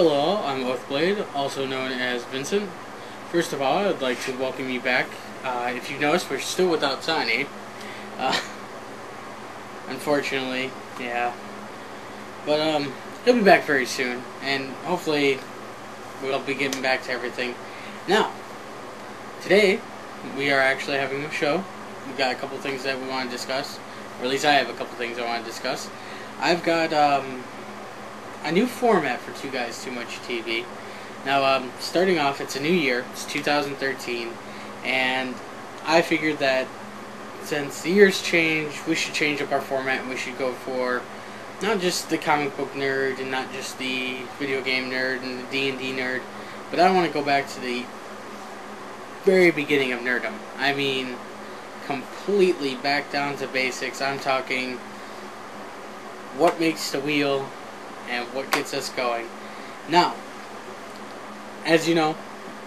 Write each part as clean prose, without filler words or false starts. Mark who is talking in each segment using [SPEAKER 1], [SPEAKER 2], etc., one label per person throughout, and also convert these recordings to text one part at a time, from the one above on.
[SPEAKER 1] Hello, I'm Oathblade, also known as Vincent. First of all, I'd like to welcome you back. If you've noticed, we're still without Tiny. Uh, Unfortunately, yeah. But, he'll be back very soon, and hopefully we'll be getting back to everything. Now, today, we are actually having a show. We've got a couple things that we want to discuss, or at least I have a couple things I want to discuss. I've got, a new format for Two Guys Too Much TV. Now, starting off, it's a new year. It's 2013, and I figured that since the year's changed, we should change up our format, and we should go for not just the comic book nerd, and not just the video game nerd, and the D&D nerd, but I want to go back to the very beginning of nerdom. I mean, completely back down to basics. I'm talking what makes the wheel, and what gets us going. Now, as you know,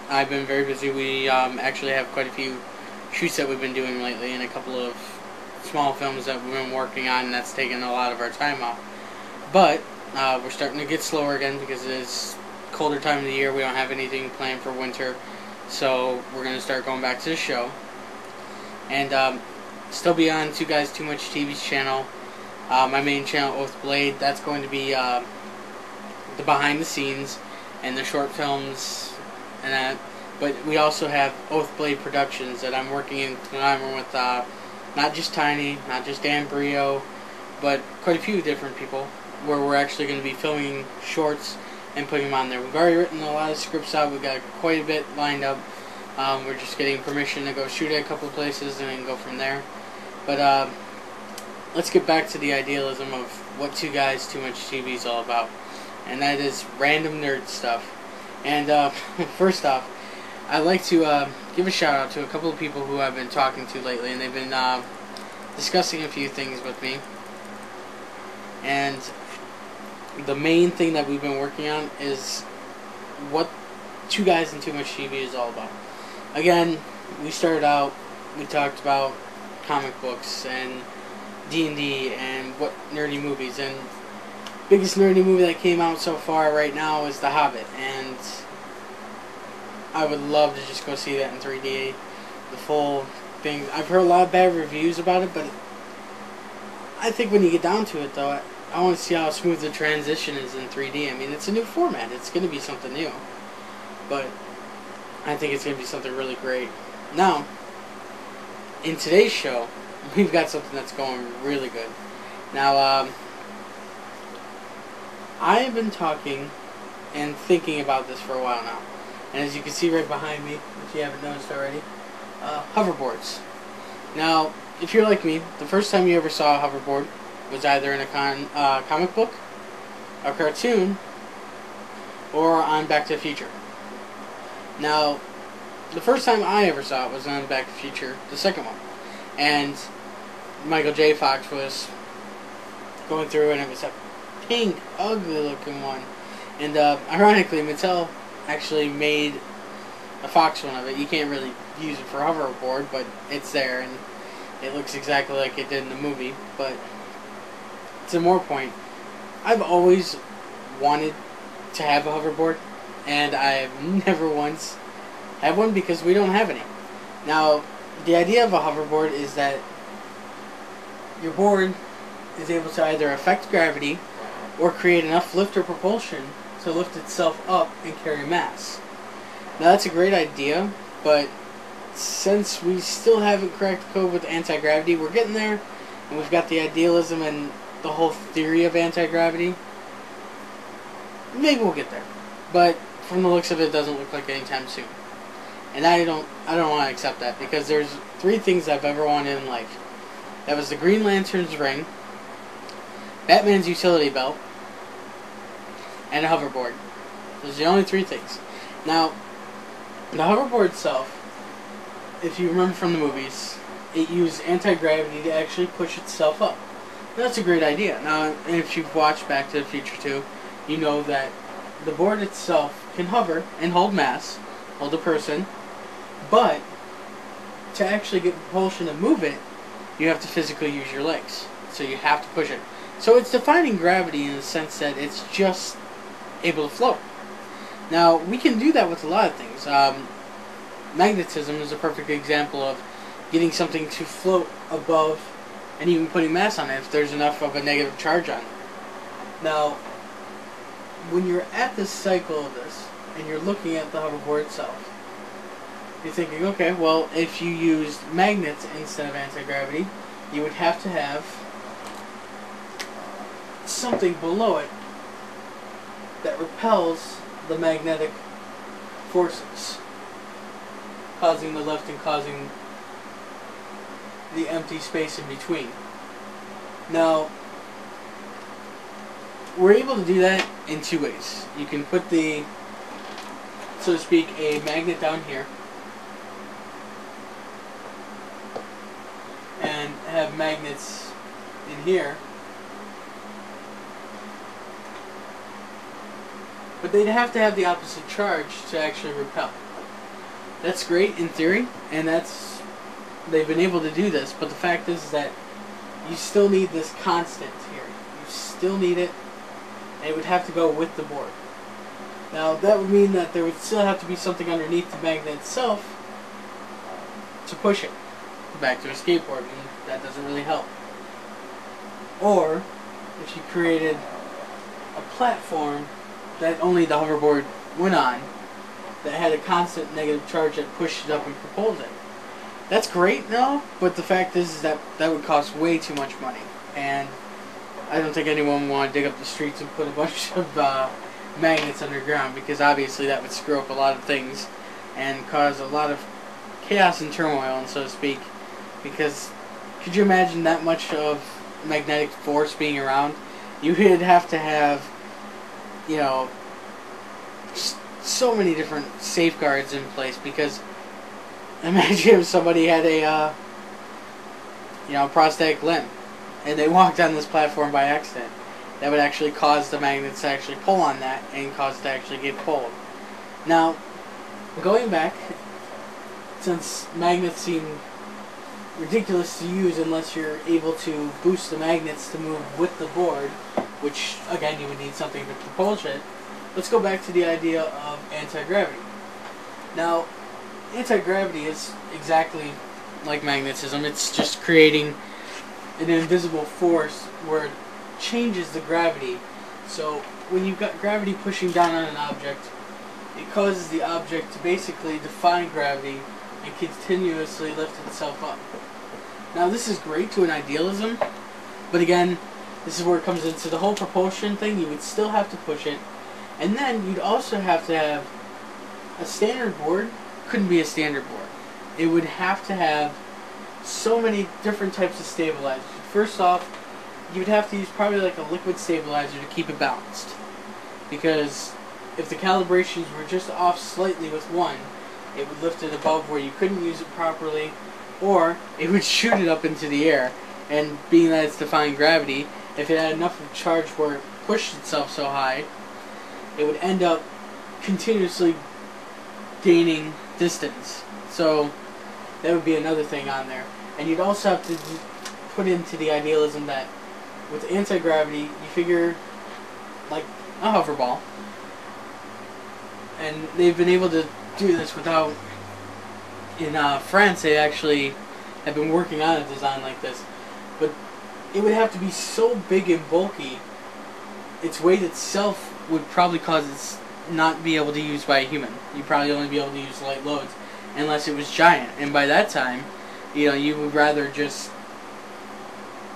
[SPEAKER 1] I've been very busy. We actually have quite a few shoots that we've been doing lately, and a couple of small films that we've been working on, and that's taken a lot of our time off. But we're starting to get slower again because it's colder time of the year. We don't have anything planned for winter, so we're going to start going back to the show. And still be on Two Guys Too Much TV's channel. My main channel, Oathblade, that's going to be the behind the scenes and the short films and that. But we also have Oathblade Productions that I'm working in collaboration with not just Tiny, not just Dan Brio, but quite a few different people, where we're actually going to be filming shorts and putting them on there. We've already written a lot of scripts out. We've got quite a bit lined up. We're just getting permission to go shoot at a couple of places and then go from there. But let's get back to the idealism of what Two Guys Too Much TV is all about, and that is random nerd stuff. And first off, I'd like to give a shout out to a couple of people who I've been talking to lately, and they've been discussing a few things with me. And the main thing that we've been working on is what Two Guys and Too Much TV is all about. Again, we started out, we talked about comic books and D&D and what nerdy movies, and biggest nerdy movie that came out so far right now is The Hobbit, and I would love to just go see that in 3D, the full thing. I've heard a lot of bad reviews about it, but I think when you get down to it, though, I want to see how smooth the transition is in 3D. I mean, it's a new format. It's going to be something new, but I think it's going to be something really great. Now, in today's show, we've got something that's going really good. Now, I have been talking and thinking about this for a while now. And as you can see right behind me, if you haven't noticed already, hoverboards. Now, if you're like me, the first time you ever saw a hoverboard was either in a comic book, a cartoon, or on Back to the Future. Now, the first time I ever saw it was on Back to the Future, the second one. And Michael J. Fox was going through, and it was a pink, ugly-looking one. And ironically, Mattel actually made a Fox one of it. You can't really use it for hoverboard, but it's there, and it looks exactly like it did in the movie. But to more point, I've always wanted to have a hoverboard, and I've never once had one because we don't have any. Now, the idea of a hoverboard is that your board is able to either affect gravity or create enough lift or propulsion to lift itself up and carry mass. Now, that's a great idea, but since we still haven't cracked the code with anti-gravity, we're getting there, and we've got the idealism and the whole theory of anti-gravity. Maybe we'll get there, but from the looks of it, it doesn't look like anytime soon. And I don't want to accept that, because there's three things I've ever wanted in life. That was the Green Lantern's ring, Batman's utility belt, and a hoverboard. Those are the only three things. Now, the hoverboard itself, if you remember from the movies, it used anti-gravity to actually push itself up. Now, that's a great idea. Now, if you've watched Back to the Future 2, you know that the board itself can hover and hold mass, hold a person, but to actually get propulsion and move it, you have to physically use your legs. So you have to push it. So it's defying gravity in the sense that it's just able to float. Now, we can do that with a lot of things. Magnetism is a perfect example of getting something to float above and even putting mass on it if there's enough of a negative charge on it. Now, when you're at this cycle of this, and you're looking at the hoverboard itself, you're thinking, okay, well, if you used magnets instead of anti-gravity, you would have to have something below it that repels the magnetic forces, causing the lift and causing the empty space in between. Now, we're able to do that in two ways. You can put the, so to speak, a magnet down here and have magnets in here, but they'd have to have the opposite charge to actually repel. That's great in theory, and they've been able to do this, but the fact is that you still need this constant here. You still need it, and it would have to go with the board. Now, that would mean that there would still have to be something underneath the magnet itself to push it back to a skateboard, and that doesn't really help. Or, if you created a platform that only the hoverboard went on, that had a constant negative charge that pushed it up and propelled it. That's great, no, but the fact is that that would cost way too much money, and I don't think anyone would want to dig up the streets and put a bunch of magnets underground, because obviously that would screw up a lot of things and cause a lot of chaos and turmoil, and so to speak, because could you imagine that much of magnetic force being around? You would have to have, you know, so many different safeguards in place, because imagine if somebody had a prosthetic limb and they walked on this platform by accident. That would actually cause the magnets to actually pull on that and cause it to actually get pulled. Now, going back, since magnets seem ridiculous to use unless you're able to boost the magnets to move with the board, which again you would need something to propel it, let's go back to the idea of anti-gravity. Now, anti-gravity is exactly like magnetism. It's just creating an invisible force where it changes the gravity. So when you've got gravity pushing down on an object, it causes the object to basically defy gravity and continuously lift itself up. Now, this is great to an idealism, but again, this is where it comes into the whole propulsion thing. You would still have to push it, and then you'd also have to have a standard board. Couldn't be a standard board. It would have to have so many different types of stabilizers. First off, you would have to use probably like a liquid stabilizer to keep it balanced, because if the calibrations were just off slightly with one, it would lift it above where you couldn't use it properly, or it would shoot it up into the air, and being that it's defying gravity, if it had enough of a charge where it pushed itself so high, it would end up continuously gaining distance. So that would be another thing on there. And you'd also have to put into the idealism that with anti-gravity, you figure like a hoverball, and they've been able to do this without, in France they actually have been working on a design like this, but it would have to be so big and bulky, its weight itself would probably cause it not be able to use by a human. You'd probably only be able to use light loads unless it was giant, and by that time, you know, you would rather just,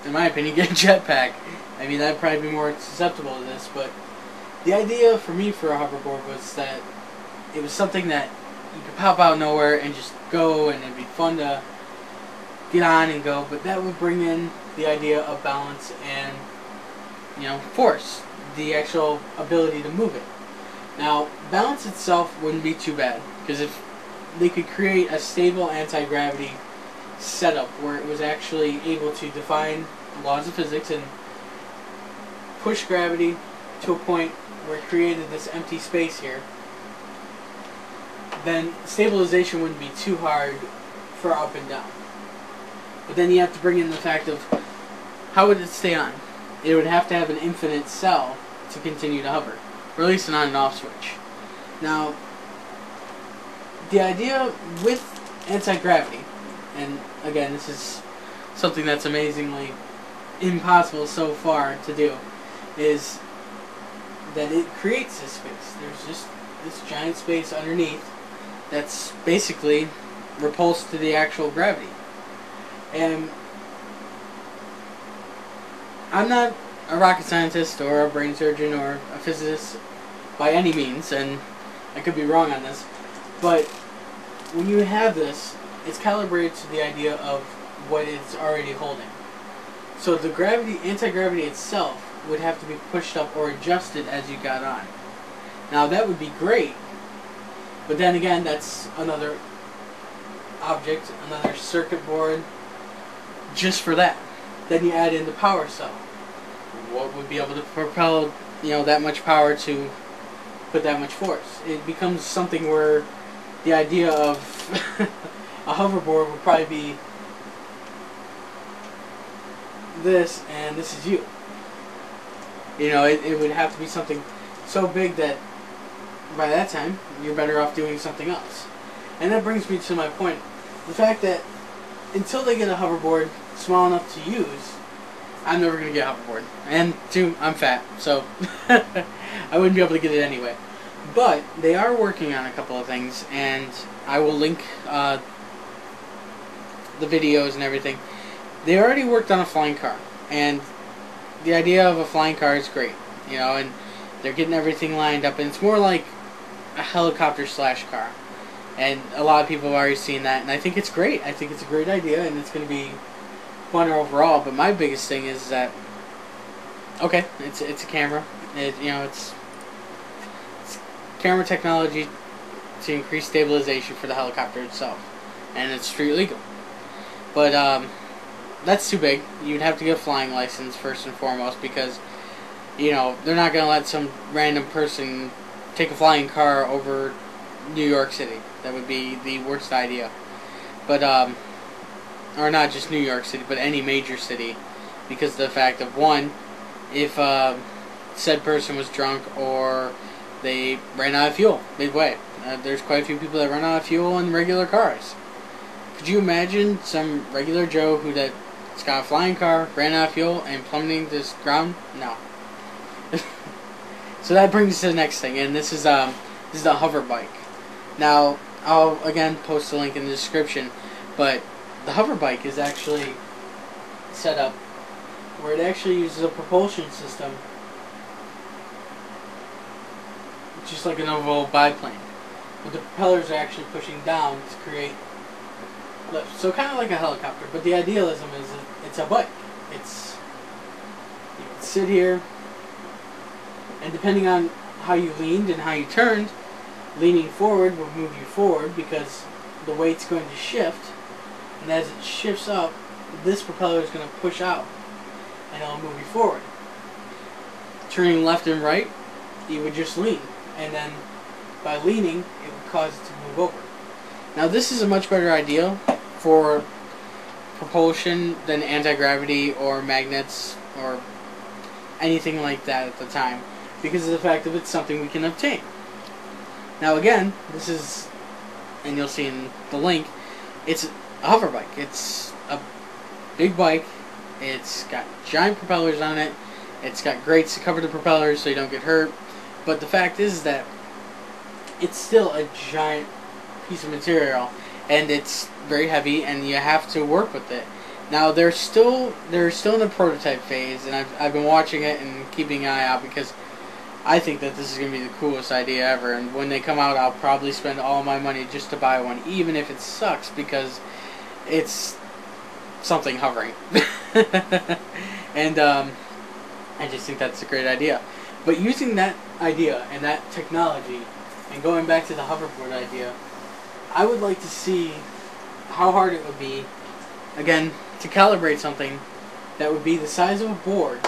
[SPEAKER 1] in my opinion, get a jetpack. I mean, that'd probably be more susceptible to this, but the idea for me for a hoverboard was that it was something that you could pop out of nowhere and just go, and it'd be fun to get on and go, but that would bring in the idea of balance and, you know, force, the actual ability to move it. Now, balance itself wouldn't be too bad, because if they could create a stable anti-gravity setup where it was actually able to define laws of physics and push gravity to a point where it created this empty space here, then stabilization wouldn't be too hard for up and down. But then you have to bring in the fact of how would it stay on? It would have to have an infinite cell to continue to hover, or at least an on and off switch. Now, the idea with anti-gravity, and again, this is something that's amazingly impossible so far to do, is that it creates this space. There's just this giant space underneath that's basically repulsed to the actual gravity. And I'm not a rocket scientist or a brain surgeon or a physicist by any means, and I could be wrong on this, but when you have this, it's calibrated to the idea of what it's already holding. So the gravity, anti-gravity itself would have to be pushed up or adjusted as you got on. Now that would be great, but then again, that's another object, another circuit board, just for that. Then you add in the power cell. What would be able to propel, that much power to put that much force? It becomes something where the idea of a hoverboard would probably be this, and this is you. It would have to be something so big that by that time, you're better off doing something else. And that brings me to my point. The fact that until they get a hoverboard small enough to use, I'm never going to get a hoverboard. And two, I'm fat, so I wouldn't be able to get it anyway. But they are working on a couple of things, and I will link the videos and everything. They already worked on a flying car, and the idea of a flying car is great, and they're getting everything lined up, and it's more like a helicopter slash car. And a lot of people have already seen that, and I think it's great. I think it's a great idea, and it's going to be fun overall. But my biggest thing is that, okay, it's a camera. It's camera technology to increase stabilization for the helicopter itself, and it's street legal. But that's too big. You'd have to get a flying license first and foremost, because they're not going to let some random person take a flying car over New York City. That would be the worst idea. But or not just New York City, but any major city, because of the fact of, one, if said person was drunk or they ran out of fuel midway. There's quite a few people that run out of fuel in regular cars. Could you imagine some regular Joe that's got a flying car, ran out of fuel, and plummeting to the ground? No. So that brings us to the next thing, and this is the Hoverbike. Now, I'll again post a link in the description, but the Hoverbike is actually set up where it actually uses a propulsion system, just like an overall biplane, but the propellers are actually pushing down to create lift. So kind of like a helicopter, but the idealism is that it's a bike. You can sit here, and depending on how you leaned and how you turned, leaning forward will move you forward because the weight's going to shift, and as it shifts up, this propeller is going to push out, and it'll move you forward. Turning left and right, you would just lean, and then by leaning, it would cause it to move over. Now this is a much better idea for propulsion than anti-gravity or magnets or anything like that at the time, because of the fact that it's something we can obtain. Now again, this is, and you'll see in the link, it's a hoverbike. It's a big bike. It's got giant propellers on it. It's got grates to cover the propellers so you don't get hurt. But the fact is that it's still a giant piece of material, and it's very heavy, and you have to work with it. Now they're still in the prototype phase, and I've been watching it and keeping an eye out because I think that this is going to be the coolest idea ever, and when they come out, I'll probably spend all my money just to buy one, even if it sucks, because it's something hovering. And I just think that's a great idea. But using that idea and that technology, and going back to the hoverboard idea, I would like to see how hard it would be, again, to calibrate something that would be the size of a board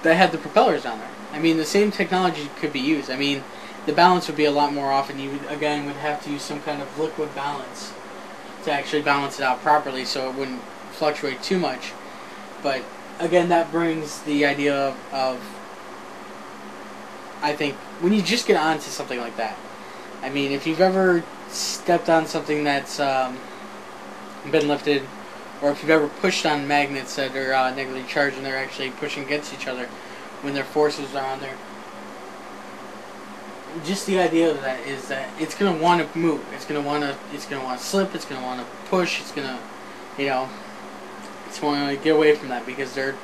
[SPEAKER 1] that had the propellers on there. I mean, the same technology could be used. I mean, the balance would be a lot more often. You would, again, would have to use some kind of liquid balance to actually balance it out properly so it wouldn't fluctuate too much. But again, that brings the idea of I think when you just get onto something like that, I mean, if you've ever stepped on something that's been lifted, or if you've ever pushed on magnets that are negatively charged and they're actually pushing against each other when their forces are on there, just the idea of that is that it's gonna want to move. It's gonna want to slip. It's gonna want to push. It's gonna, you know, it's want to get away from that because they're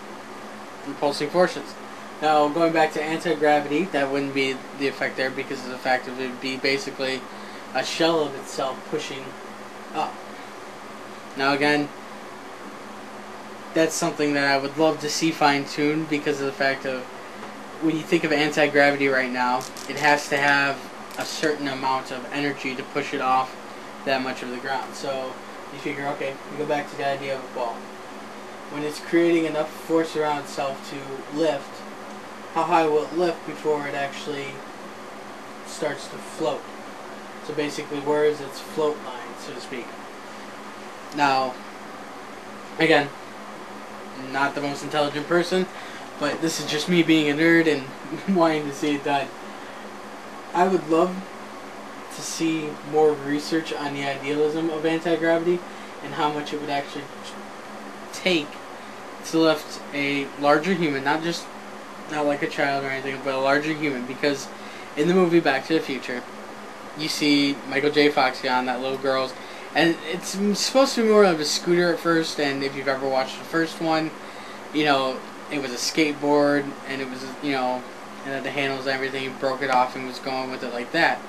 [SPEAKER 1] repulsing forces. Now, going back to anti-gravity, that wouldn't be the effect there because of the fact that it would be basically a shell of itself pushing up. Now, again, that's something that I would love to see fine-tuned because of the fact of when you think of anti-gravity right now, it has to have a certain amount of energy to push it off that much of the ground. So you figure, okay, you go back to the idea of a ball. When it's creating enough force around itself to lift, how high will it lift before it actually starts to float? So basically, where is its float line, so to speak? Now, again, not the most intelligent person, but this is just me being a nerd and wanting to see it done. I would love to see more research on the idealism of anti-gravity and how much it would actually take to lift a larger human, not like a child or anything, but a larger human, because in the movie Back to the Future, you see Michael J. Fox on that little girl's, and it's supposed to be more of a scooter at first, and if you've ever watched the first one, you know, it was a skateboard, and it was, you know, and had the handles and everything, he broke it off and was going with it like that.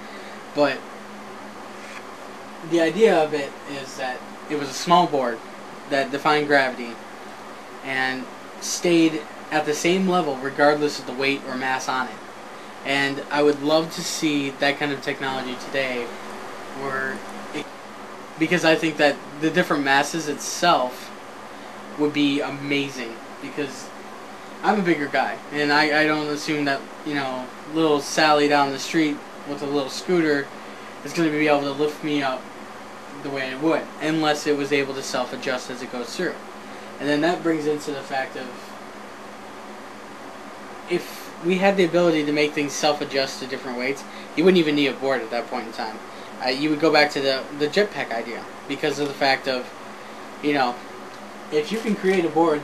[SPEAKER 1] But the idea of it is that it was a small board that defied gravity and stayed at the same level regardless of the weight or mass on it. And I would love to see that kind of technology today, because I think that the different masses itself would be amazing, because I'm a bigger guy, and I don't assume that, you know, little Sally down the street with a little scooter is going to be able to lift me up the way it would, unless it was able to self-adjust as it goes through. And then that brings into the fact of, if we had the ability to make things self-adjust to different weights, you wouldn't even need a board at that point in time. You would go back to the jetpack idea, because of the fact of, you know, if you can create a board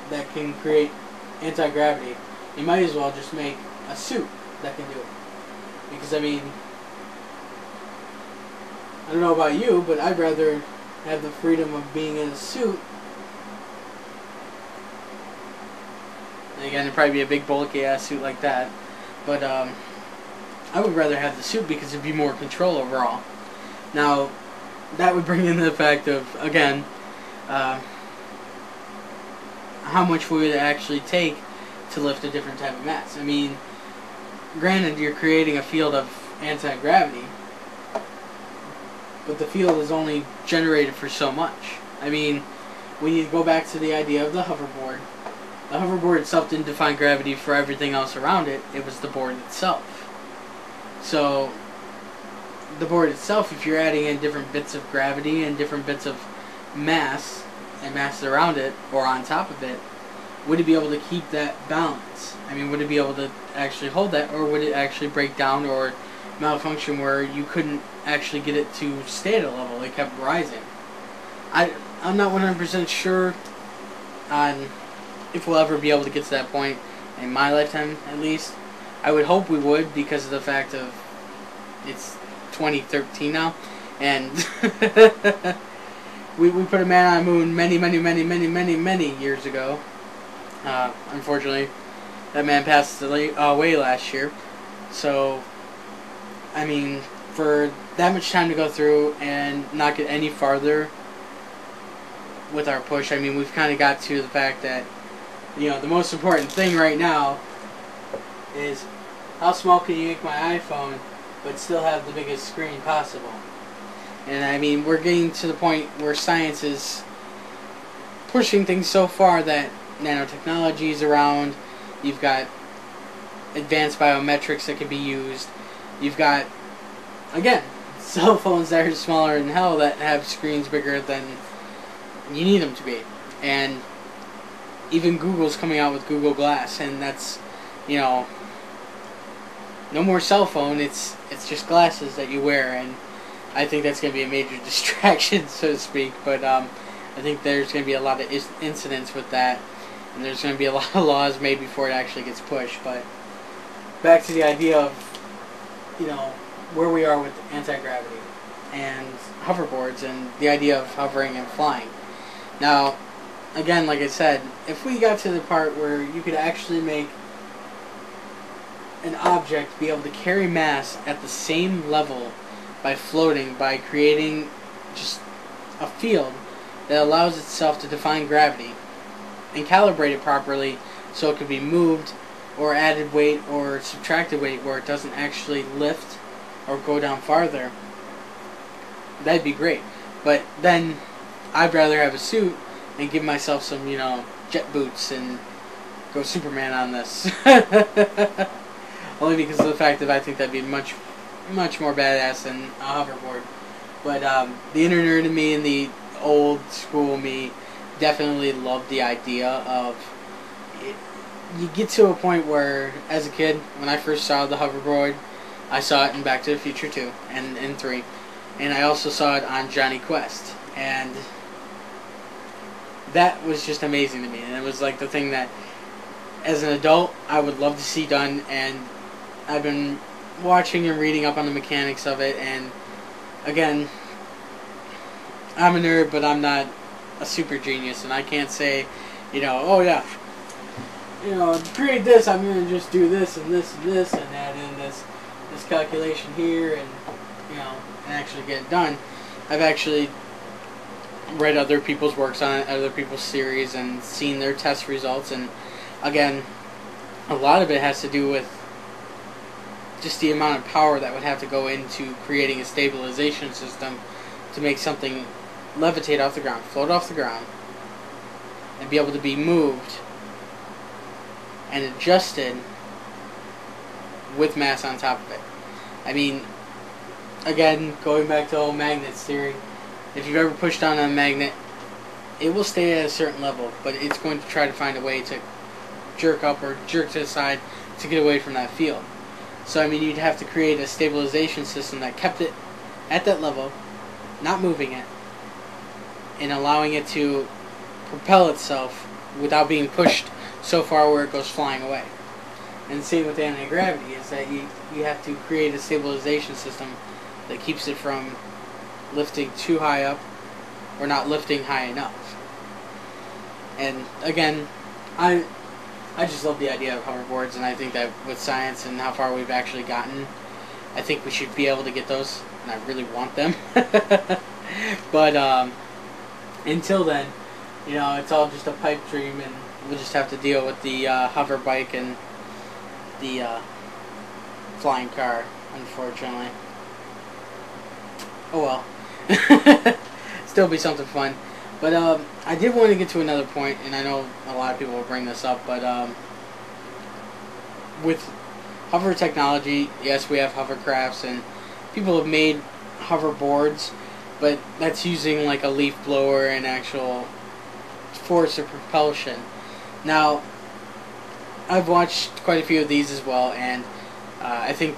[SPEAKER 1] that can create anti-gravity, you might as well just make a suit that can do it. Because, I mean, I don't know about you, but I'd rather have the freedom of being in a suit. And again, it'd probably be a big bulky ass suit like that, but I would rather have the suit because it'd be more control overall. Now, that would bring in the fact of, again, how much would it actually take to lift a different type of mass? I mean, granted, you're creating a field of anti-gravity, but the field is only generated for so much. I mean, when you go back to the idea of the hoverboard itself didn't define gravity for everything else around it. It was the board itself. So, the board itself, if you're adding in different bits of gravity and different bits of mass, and mass around it, or on top of it, would it be able to keep that balance? I mean, would it be able to actually hold that, or would it actually break down or malfunction where you couldn't actually get it to stay at a level? It kept rising. I'm not 100% sure on if we'll ever be able to get to that point in my lifetime, at least. I would hope we would, because of the fact of it's 2013 now, and we put a man on the moon many years ago. Unfortunately, that man passed away last year. So, I mean, for that much time to go through and not get any farther with our push, I mean, we've kind of got to the fact that, you know, the most important thing right now is how small can you make my iPhone but still have the biggest screen possible. And I mean, we're getting to the point where science is pushing things so far that nanotechnology is around. You've got advanced biometrics that can be used. You've got, again, cell phones that are smaller than hell that have screens bigger than you need them to be. And even Google's coming out with Google Glass, and that's, you know, no more cell phone. It's just glasses that you wear, and I think that's going to be a major distraction, so to speak. But I think there's going to be a lot of incidents with that, and there's going to be a lot of laws made before it actually gets pushed. But back to the idea of, you know, where we are with anti-gravity and hoverboards and the idea of hovering and flying. Now, again, like I said, if we got to the part where you could actually make an object be able to carry mass at the same level by floating, by creating just a field that allows itself to define gravity and calibrate it properly so it could be moved or added weight or subtracted weight where it doesn't actually lift or go down farther, that'd be great. But then I'd rather have a suit and give myself some, you know, jet boots and go Superman on this. Only because of the fact that I think that'd be much more badass than a hoverboard. But the inner nerd in me and the old school me definitely loved the idea of it. You get to a point where, as a kid, when I first saw the hoverboard, I saw it in Back to the Future 2 and 3. And I also saw it on Johnny Quest. And that was just amazing to me. And it was like the thing that, as an adult, I would love to see done. And I've been watching and reading up on the mechanics of it. And again, I'm a nerd, but I'm not a super genius. And I can't say, you know, oh yeah, you know, to create this, I'm going to just do this and this and this and add in this calculation here and, you know, and actually get it done. I've actually read other people's works on it, other people's series, and seen their test results. And again, a lot of it has to do with just the amount of power that would have to go into creating a stabilization system to make something levitate off the ground, float off the ground, and be able to be moved and adjusted with mass on top of it. I mean, again, going back to the whole magnets theory, if you've ever pushed on a magnet, it will stay at a certain level, but it's going to try to find a way to jerk up or jerk to the side to get away from that field. So, I mean, you'd have to create a stabilization system that kept it at that level, not moving it, and allowing it to propel itself without being pushed so far where it goes flying away. And the same with anti-gravity is that you have to create a stabilization system that keeps it from lifting too high up or not lifting high enough. And again, I just love the idea of hoverboards, and I think that with science and how far we've actually gotten, I think we should be able to get those, and I really want them. But until then, you know, it's all just a pipe dream, and we'll just have to deal with the Hoverbike and the flying car, unfortunately. Oh well. Still be something fun. But I did want to get to another point, and I know a lot of people will bring this up, but with hover technology, yes, we have hovercrafts, and people have made hoverboards, but that's using like a leaf blower and actual force of propulsion. Now, I've watched quite a few of these as well, and I think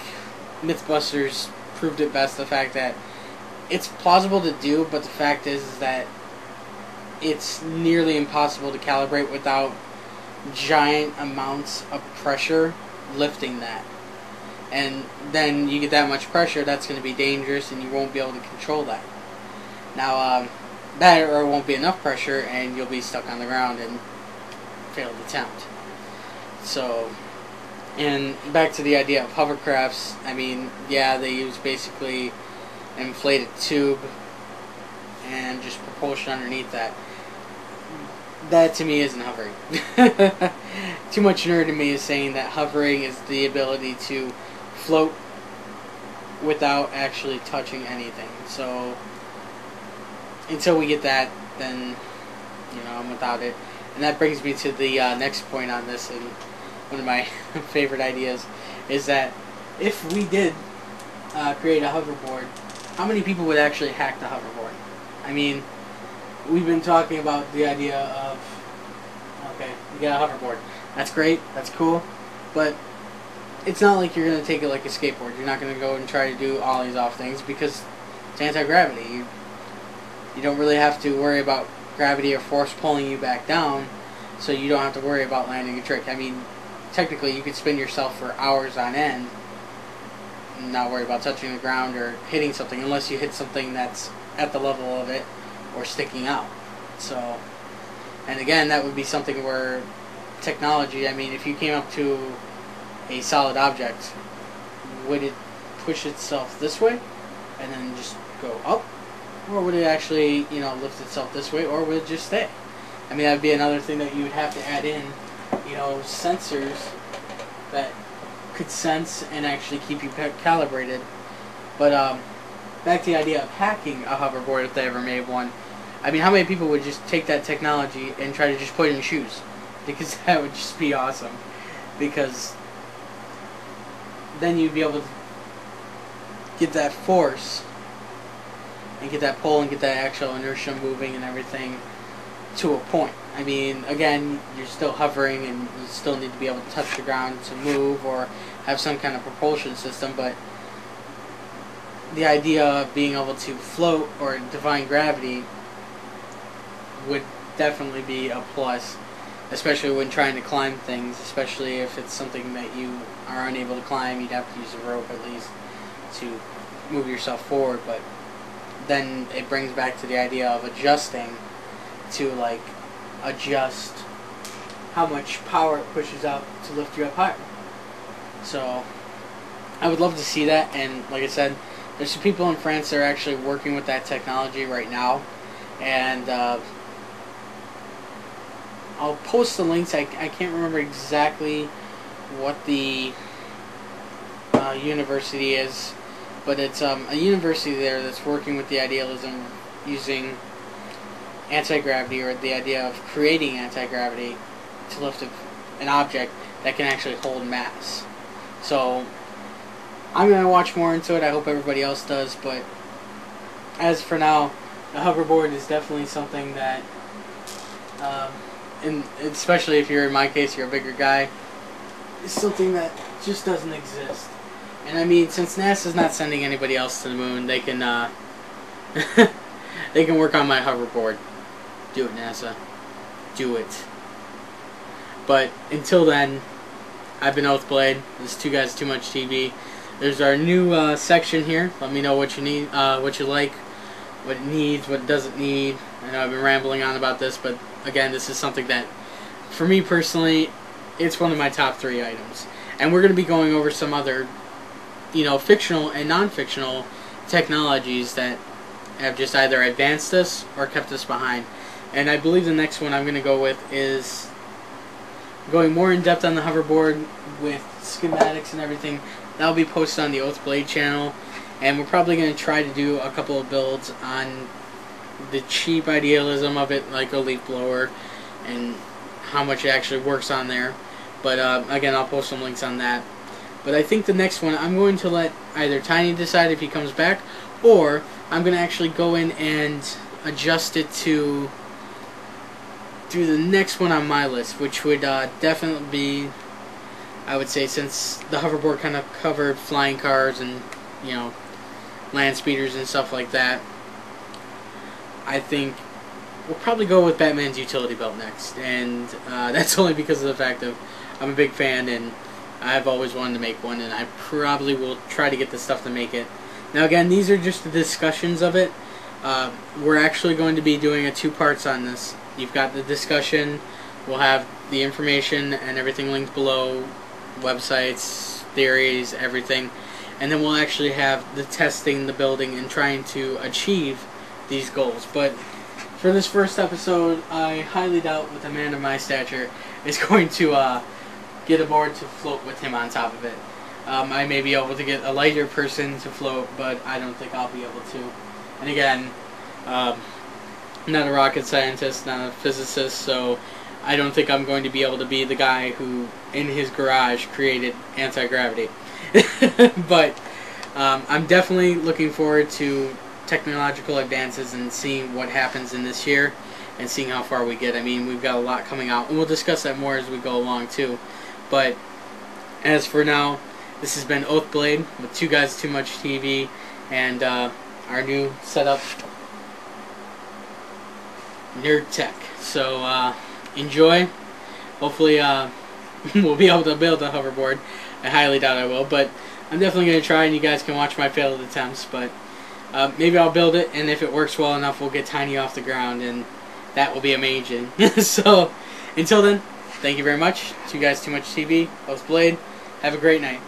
[SPEAKER 1] Mythbusters proved it best, the fact that it's plausible to do, but the fact is that it's nearly impossible to calibrate without giant amounts of pressure lifting that. And then you get that much pressure, that's going to be dangerous, and you won't be able to control that. Now, that or it won't be enough pressure, and you'll be stuck on the ground and failed attempt. So, and back to the idea of hovercrafts, I mean, yeah, they use basically an inflated tube and just propulsion underneath that. That to me isn't hovering. Too much nerd in me is saying that hovering is the ability to float without actually touching anything. So, until we get that, then, you know, I'm without it. And that brings me to the next point on this, and one of my favorite ideas is that if we did create a hoverboard, how many people would actually hack the hoverboard? I mean, we've been talking about the idea of, okay, you got a hoverboard. That's great, that's cool, but it's not like you're going to take it like a skateboard. You're not going to go and try to do ollies off things because it's anti-gravity. You don't really have to worry about gravity or force pulling you back down, so you don't have to worry about landing a trick. I mean, technically you could spin yourself for hours on end and not worry about touching the ground or hitting something, unless you hit something that's at the level of it or sticking out. So, and again, that would be something where technology, I mean, if you came up to a solid object, would it push itself this way and then just go up? Or would it actually, you know, lift itself this way, or would it just stay? I mean, that would be another thing that you would have to add in, you know, sensors that could sense and actually keep you calibrated. But back to the idea of hacking a hoverboard, if they ever made one. I mean, how many people would just take that technology and try to just put it in shoes? Because that would just be awesome. Because then you'd be able to get that force and get that pull and get that actual inertia moving and everything to a point. I mean, again, you're still hovering and you still need to be able to touch the ground to move or have some kind of propulsion system, but the idea of being able to float or defying gravity would definitely be a plus, especially when trying to climb things, especially if it's something that you are unable to climb. You'd have to use a rope at least to move yourself forward, but then it brings back to the idea of adjusting to, like, adjust how much power it pushes out to lift you up higher. So I would love to see that, and like I said, there's some people in France that are actually working with that technology right now, and I'll post the links. I can't remember exactly what the university is, but it's a university there that's working with the idealism using anti-gravity, or the idea of creating anti-gravity to lift an object that can actually hold mass. So I'm going to watch more into it. I hope everybody else does, but as for now, the hoverboard is definitely something that, and especially if you're, in my case, you're a bigger guy, is something that just doesn't exist. And I mean, since NASA's not sending anybody else to the moon, they can they can work on my hoverboard. Do it, NASA. Do it. But until then, I've been Oathblade. This is Two Guys Too Much TV. There's our new section here. Let me know what you need, what you like, what it needs, what it doesn't need. I know I've been rambling on about this, but again, this is something that, for me personally, it's one of my top 3 items. And we're going to be going over some other, you know, fictional and non-fictional technologies that have just either advanced us or kept us behind. And I believe the next one I'm going to go with is going more in depth on the hoverboard with schematics and everything. That'll be posted on the Oathblade channel, and we're probably going to try to do a couple of builds on the cheap idealism of it, like a leaf blower, and how much it actually works on there. But again, I'll post some links on that. But I think the next one, I'm going to let either Tiny decide if he comes back, or I'm going to actually go in and adjust it to do the next one on my list, which would definitely be, I would say, since the hoverboard kind of covered flying cars and, you know, land speeders and stuff like that, I think we'll probably go with Batman's utility belt next. And that's only because of the fact of I'm a big fan and I've always wanted to make one, and I probably will try to get the stuff to make it. Now again, these are just the discussions of it. We're actually going to be doing a 2 parts on this. You've got the discussion, we'll have the information and everything linked below, websites, theories, everything, and then we'll actually have the testing, the building, and trying to achieve these goals. But for this first episode, I highly doubt with a man of my stature is going to get a board to float with him on top of it. I may be able to get a lighter person to float, but I don't think I'll be able to. And again, I'm not a rocket scientist, not a physicist, so I don't think I'm going to be able to be the guy who, in his garage, created anti-gravity. But I'm definitely looking forward to technological advances and seeing what happens in this year and seeing how far we get. I mean, we've got a lot coming out, and we'll discuss that more as we go along too. But as for now, This has been Oathblade with Two Guys Too Much TV and our new setup, Nerd Tech. So enjoy. Hopefully we'll be able to build a hoverboard. I highly doubt I will, but I'm definitely going to try, and you guys can watch my failed attempts. But maybe I'll build it, and if it works well enough, we'll get Tiny off the ground, and that will be amazing. So until then, thank you very much. Two Guys Too Much TV, Oathblade. Have a great night.